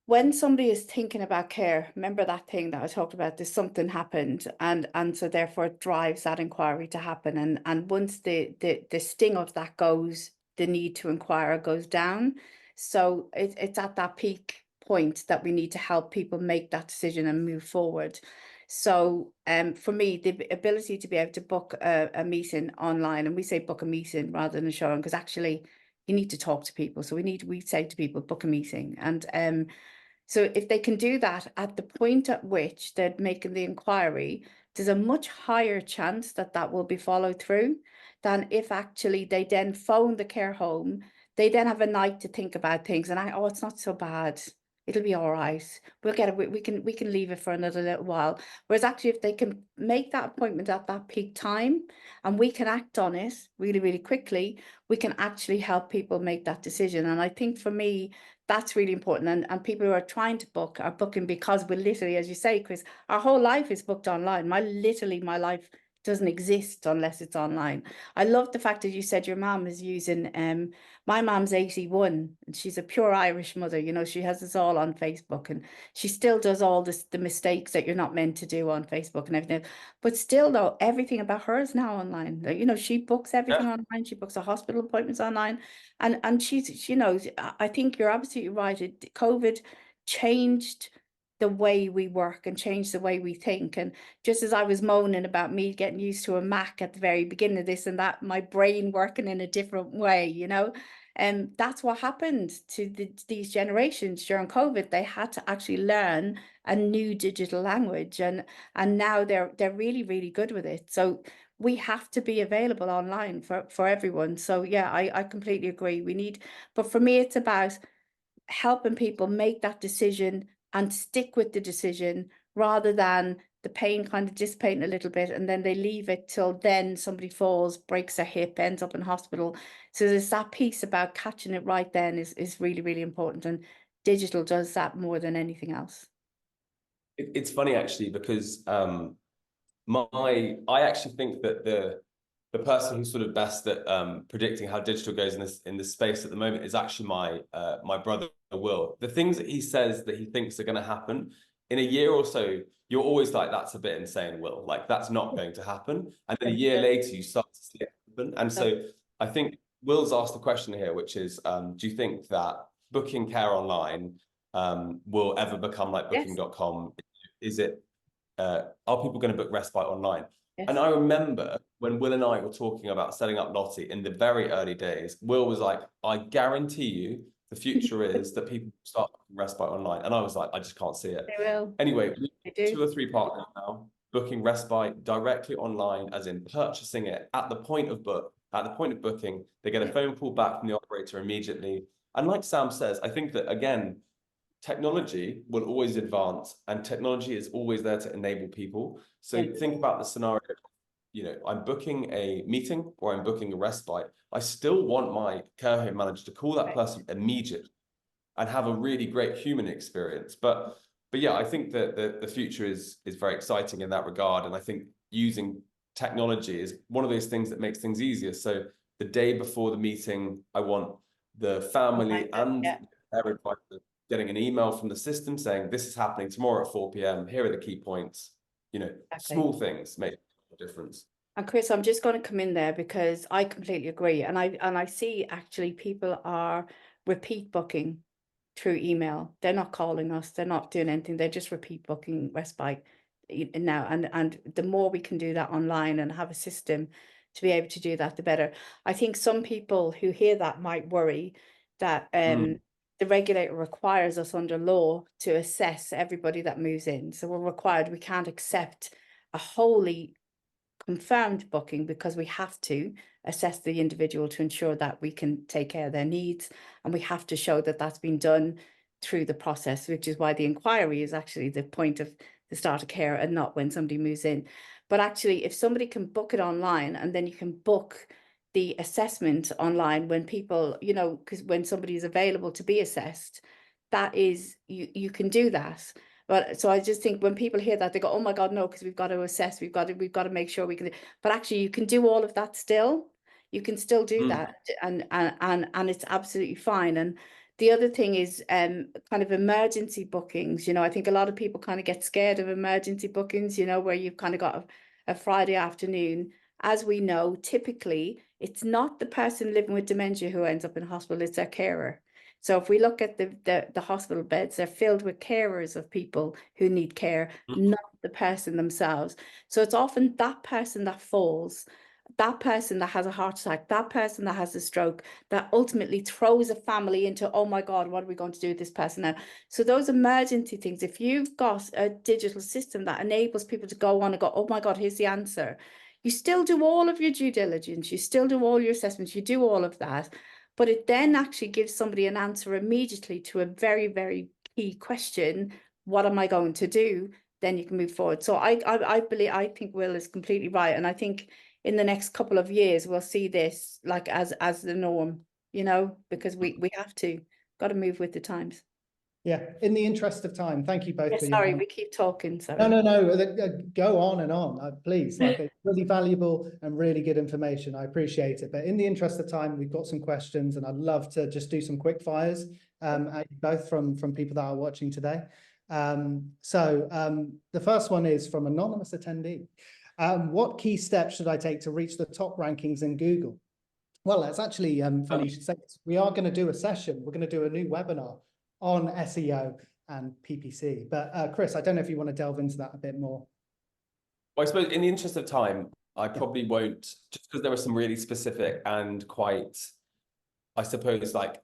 B: when somebody is thinking about care, remember that thing that I talked about. There's something happened, and so therefore it drives that inquiry to happen. And once the sting of that goes, the need to inquire goes down. So it's at that peak point that we need to help people make that decision and move forward. So for me, the ability to be able to book a meeting online, and we say book a meeting rather than a showing, because actually you need to talk to people. So we say to people, book a meeting. And so if they can do that at the point at which they're making the inquiry, there's a much higher chance that that will be followed through than if actually they then phone the care home. They then have a night to think about things, and oh, it's not so bad. It'll be all right. We'll get it. We can leave it for another little while. Whereas actually, if they can make that appointment at that peak time, and we can act on it really, really quickly, we can actually help people make that decision. And I think for me, that's really important. And people who are trying to book are booking because we're literally, as you say, Chris, our whole life is booked online. My life doesn't exist unless it's online. I love the fact that you said your mom is using, my mom's 81 and she's a pure Irish mother. You know, she has us all on Facebook, and she still does all the mistakes that you're not meant to do on Facebook and everything. But still though, everything about her is now online. You know, she books everything online. She books her hospital appointments online. And she's, you know, I think you're absolutely right. COVID changed the way we work and change the way we think. And just as I was moaning about me getting used to a Mac at the very beginning of this and that, my brain working in a different way, you know, and that's what happened to these generations during COVID. They had to actually learn a new digital language, and now they're really, really good with it. So we have to be available online for everyone. So yeah, I completely agree. We need, but for me, it's about helping people make that decision and stick with the decision, rather than the pain kind of dissipating a little bit and then they leave it till then somebody falls, breaks a hip, ends up in hospital. So there's that piece about catching it right then is really, really important, and digital does that more than anything else.
C: It's funny actually, because I actually think that the person who's sort of best at predicting how digital goes in this space at the moment is actually my brother Will. The things that he says that he thinks are going to happen in a year or so, you're always like, that's a bit insane, Will. Like, that's not going to happen. And then a year later, you start to see it happen. And so I think Will's asked the question here, which is, do you think that booking care online will ever become like booking.com? Is it, are people going to book respite online? Yes. And I remember when Will and I were talking about setting up Lottie in the very early days, Will was like, I guarantee you the future is that people start booking respite online. And I was like, I just can't see it.
B: They will.
C: Anyway, we have 2 or 3 partners now booking respite directly online, as in purchasing it at the point of booking. They get a phone call back from the operator immediately. And like Sam says, I think that, again, technology will always advance, and technology is always there to enable people. So think about the scenario, you know, I'm booking a meeting or I'm booking a respite. I still want my care home manager to call that person immediately and have a really great human experience. But yeah, I think that the future is very exciting in that regard. And I think using technology is one of those things that makes things easier. So the day before the meeting, I want the family and their advisor getting an email from the system saying, this is happening tomorrow at 4 p.m. Here are the key points. You know, small things make a difference.
B: And Chris, I'm just going to come in there because I completely agree. And I see actually people are repeat booking through email. They're not calling us. They're not doing anything. They're just repeat booking respite now. And the more we can do that online and have a system to be able to do that, the better. I think some people who hear that might worry that the regulator requires us under law to assess everybody that moves in. So we're required, we can't accept a wholly confirmed booking because we have to assess the individual to ensure that we can take care of their needs. And we have to show that that's been done through the process, which is why the inquiry is actually the point of the start of care and not when somebody moves in. But actually, if somebody can book it online and then you can book the assessment online when people, you know, because when somebody is available to be assessed, that is, you can do that. But so I just think when people hear that, they go, oh my God, no, because we've got to assess, we've got to make sure we can, but actually you can do all of that still. You can still do that and it's absolutely fine. And the other thing is kind of emergency bookings. You know, I think a lot of people kind of get scared of emergency bookings, you know, where you've kind of got a Friday afternoon. As we know, typically it's not the person living with dementia who ends up in hospital, it's their carer. So if we look at the hospital beds, they're filled with carers of people who need care, not the person themselves. So it's often that person that falls, that person that has a heart attack, that person that has a stroke, that ultimately throws a family into, oh my God, what are we going to do with this person now? So those emergency things, if you've got a digital system that enables people to go on and go, oh my God, here's the answer. You still do all of your due diligence, you still do all your assessments, you do all of that, but it then actually gives somebody an answer immediately to a very, very key question. What am I going to do? Then you can move forward. So I think Will is completely right. And I think in the next couple of years, we'll see this like as the norm, you know, because we have to, got to move with the times.
A: Yeah, in the interest of time, thank you both.
B: Yeah, sorry, we keep talking. Sorry.
A: No, go on and on, please. Like, it's really valuable and really good information. I appreciate it. But in the interest of time, we've got some questions, and I'd love to just do some quick fires, both from people that are watching today. The first one is from anonymous attendee. What key steps should I take to reach the top rankings in Google? Well, that's actually funny you should say this. We are going to do a session. We're going to do a new webinar on SEO and PPC. But Chris, I don't know if you want to delve into that a bit more.
C: Well, I suppose in the interest of time, I probably won't, just because there are some really specific and quite, I suppose, like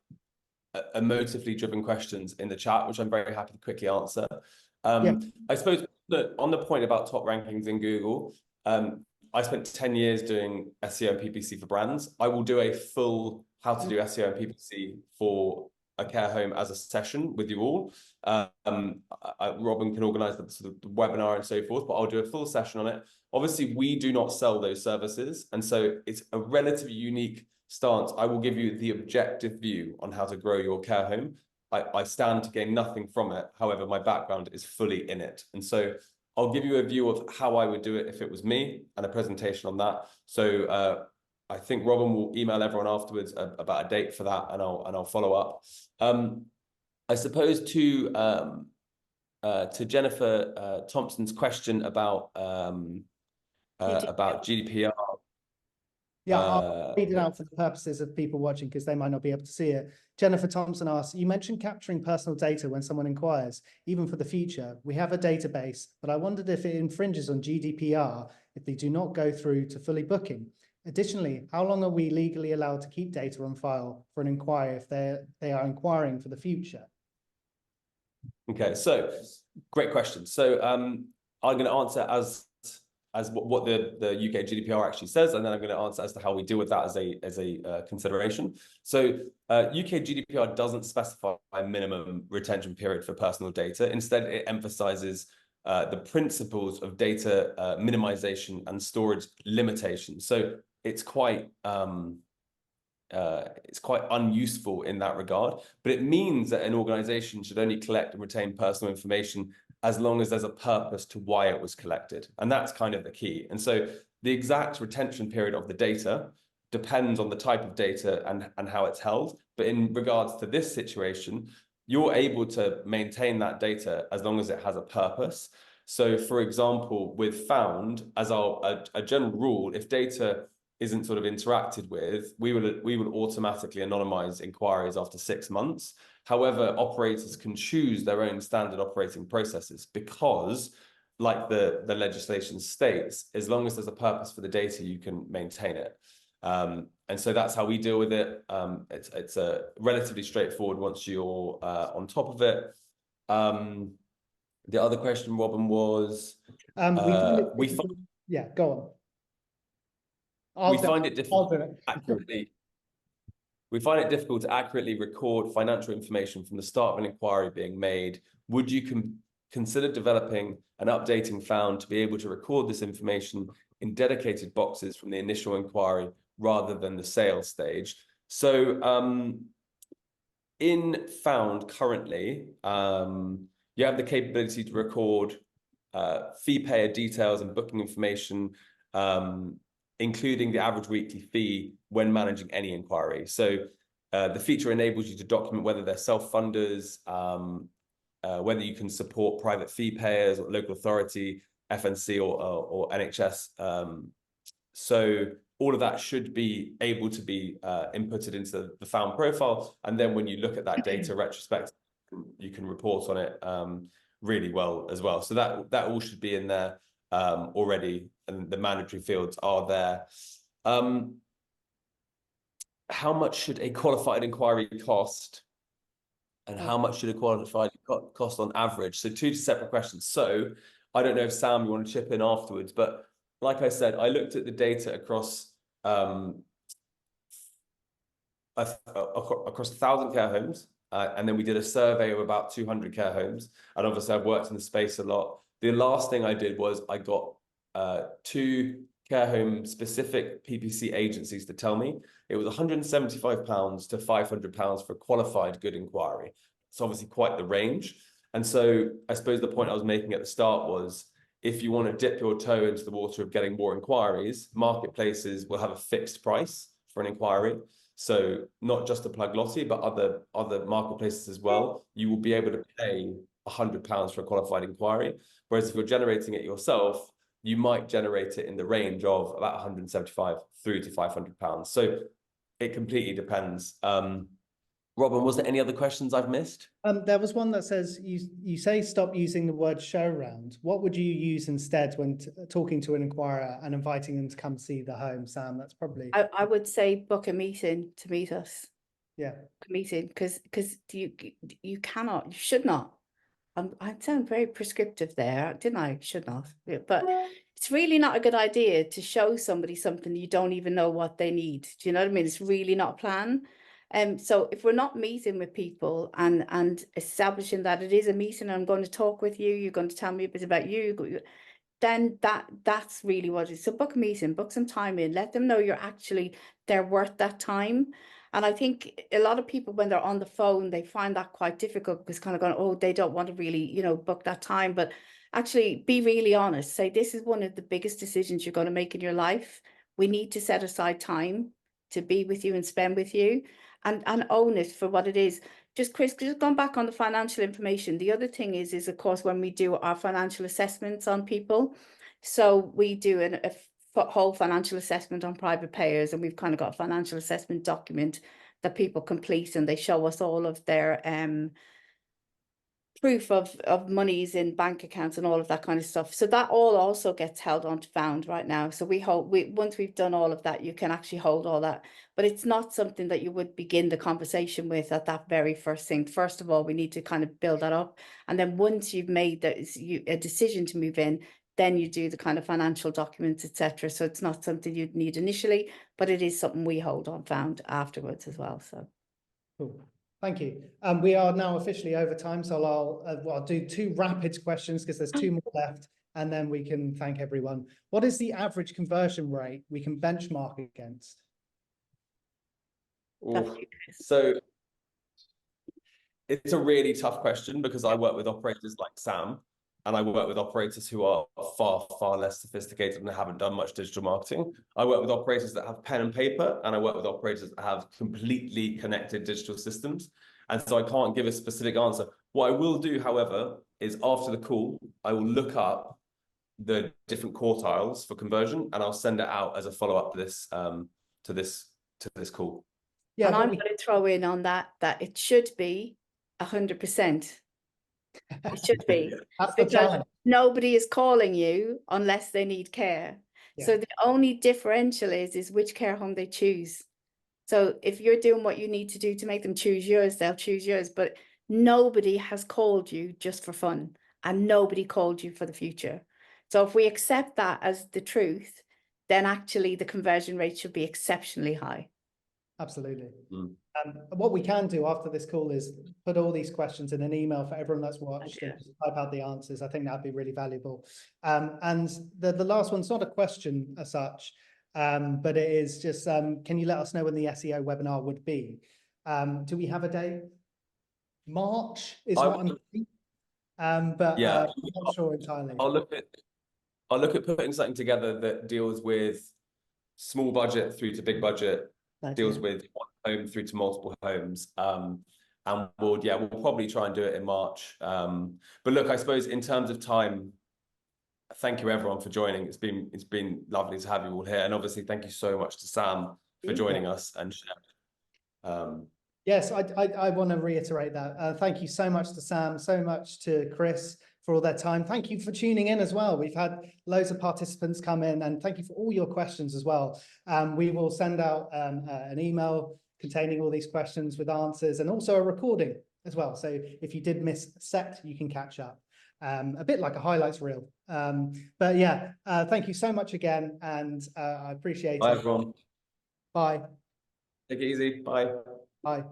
C: emotively driven questions in the chat, which I'm very happy to quickly answer. I suppose that on the point about top rankings in Google, I spent 10 years doing SEO and PPC for brands. I will do a full how to do SEO and PPC for a care home as a session with you all. Robin can organize the sort of the webinar and so forth, but I'll do a full session on it. Obviously, we do not sell those services, and so it's a relatively unique stance. I will give you the objective view on how to grow your care home. I stand to gain nothing from it. However, my background is fully in it. And so I'll give you a view of how I would do it if it was me and a presentation on that. So I think Robin will email everyone afterwards about a date for that, and I'll follow up. I suppose to Jennifer Thompson's question about GDPR.
A: Yeah, I'll read it out for the purposes of people watching because they might not be able to see it. Jennifer Thompson asks, you mentioned capturing personal data when someone inquires, even for the future. We have a database, but I wondered if it infringes on GDPR if they do not go through to fully booking. Additionally, how long are we legally allowed to keep data on file for an inquiry if they are inquiring for the future?
C: Okay, so great question. So I'm going to answer as what the UK GDPR actually says, and then I'm going to answer as to how we deal with that as a consideration. So UK GDPR doesn't specify a minimum retention period for personal data. Instead, it emphasizes the principles of data minimization and storage limitation. So it's quite unuseful in that regard, but it means that an organization should only collect and retain personal information as long as there's a purpose to why it was collected. And that's kind of the key. And so the exact retention period of the data depends on the type of data and how it's held. But in regards to this situation, you're able to maintain that data as long as it has a purpose. So for example, with Found, as a general rule, if data isn't sort of interacted with, we will automatically anonymize inquiries after 6 months. However, operators can choose their own standard operating processes because, like the legislation states, as long as there's a purpose for the data, you can maintain it. And so that's how we deal with it. It's a relatively straightforward once you're on top of it. The other question, Robin, was
A: yeah, go on.
C: We find it difficult to accurately record financial information from the start of an inquiry being made. Would you consider developing and updating Found to be able to record this information in dedicated boxes from the initial inquiry rather than the sales stage? So in Found currently, you have the capability to record fee payer details and booking information, including the average weekly fee when managing any inquiry. So the feature enables you to document whether they're self-funders, whether you can support private fee payers or local authority, FNC or NHS. So all of that should be able to be inputted into the Found profile. And then when you look at that data retrospectively, you can report on it really well as well. So that all should be in there already, and the mandatory fields are there. How much should a qualified inquiry cost, and how much should a qualified cost on average? So two separate questions. So I don't know if Sam, you want to chip in afterwards, but like I said, I looked at the data across 1,000 care homes, and then we did a survey of about 200 care homes. And obviously I've worked in the space a lot. The last thing I did was I got 2 care home specific PPC agencies to tell me it was £175 to £500 for a qualified good inquiry. It's obviously quite the range. And so I suppose the point I was making at the start was, if you want to dip your toe into the water of getting more inquiries, marketplaces will have a fixed price for an inquiry. So not just a Plug Lottie, but other marketplaces as well. You will be able to pay £100 for a qualified inquiry. Whereas if you're generating it yourself, you might generate it in the range of about 175 through to £500. So it completely depends. Robin, was there any other questions I've missed?
A: There was one that says, you say stop using the word show round. What would you use instead when talking to an inquirer and inviting them to come see the home, Sam? That's probably...
B: I would say book a meeting to meet us.
A: Yeah.
B: A meeting, because you should not. I sound very prescriptive there, didn't I? Should not. Yeah, but it's really not a good idea to show somebody something you don't even know what they need. Do you know what I mean? It's really not a plan. So if we're not meeting with people and establishing that it is a meeting, I'm going to talk with you, you're going to tell me a bit about you, then that's really what it is. So book a meeting, book some time in, let them know they're worth that time. And I think a lot of people, when they're on the phone, they find that quite difficult because kind of going, oh, they don't want to really, book that time. But actually be really honest. Say, this is one of the biggest decisions you're going to make in your life. We need to set aside time to be with you and spend with you, and own it for what it is. Just Chris, just going back on the financial information. The other thing is of course, when we do our financial assessments on people, so we do a whole financial assessment on private payers, and we've kind of got a financial assessment document that people complete, and they show us all of their proof of monies in bank accounts and all of that kind of stuff. So that all also gets held on to Found right now. So once we've done all of that, you can actually hold all that. But it's not something that you would begin the conversation with at that very first thing. First of all, we need to kind of build that up. And then once you've made a decision to move in, then you do the kind of financial documents, etc. So it's not something you'd need initially, but it is something we hold on Found afterwards as well. So
A: cool. Thank you. We are now officially over time, so I'll do 2 rapid questions because there's 2 more left, and then we can thank everyone. What is the average conversion rate we can benchmark against?
C: So it's a really tough question because I work with operators like Sam, and I work with operators who are far, far less sophisticated and haven't done much digital marketing. I work with operators that have pen and paper, and I work with operators that have completely connected digital systems. And so I can't give a specific answer. What I will do, however, is after the call, I will look up the different quartiles for conversion, and I'll send it out as a follow-up to this call.
B: Yeah, and I'm going to throw in on that it should be 100%. It should be.
A: That's the challenge.
B: Nobody is calling you unless they need care. Yeah. So the only differential is which care home they choose. So if you're doing what you need to do to make them choose yours, they'll choose yours. But nobody has called you just for fun, and nobody called you for the future. So if we accept that as the truth, then actually the conversion rate should be exceptionally high.
A: Absolutely. What we can do after this call is put all these questions in an email for everyone that's watched, and just type out the answers. I think that'd be really valuable. And the last one's not a question as such, but it is just, can you let us know when the SEO webinar would be? Do we have a date? March is what I'm thinking. But yeah, I'm not sure entirely.
C: I'll look at putting something together that deals with small budget through to big budget. Deals with one home through to multiple homes, and we'll probably try and do it in March. But look, I suppose in terms of time, thank you everyone for joining. It's been lovely to have you all here, and obviously thank you so much to Sam for joining us and sharing.
A: Yes, I want to reiterate that. Thank you so much to Sam, so much to Chris for all their time. Thank you for tuning in as well. We've had loads of participants come in, and thank you for all your questions as well. We will send out an email containing all these questions with answers, and also a recording as well. So if you did miss a set, you can catch up. A bit like a highlights reel. But yeah, thank you so much again, and I appreciate it.
C: Bye, everyone.
A: Bye.
C: Take it easy. Bye.
A: Bye.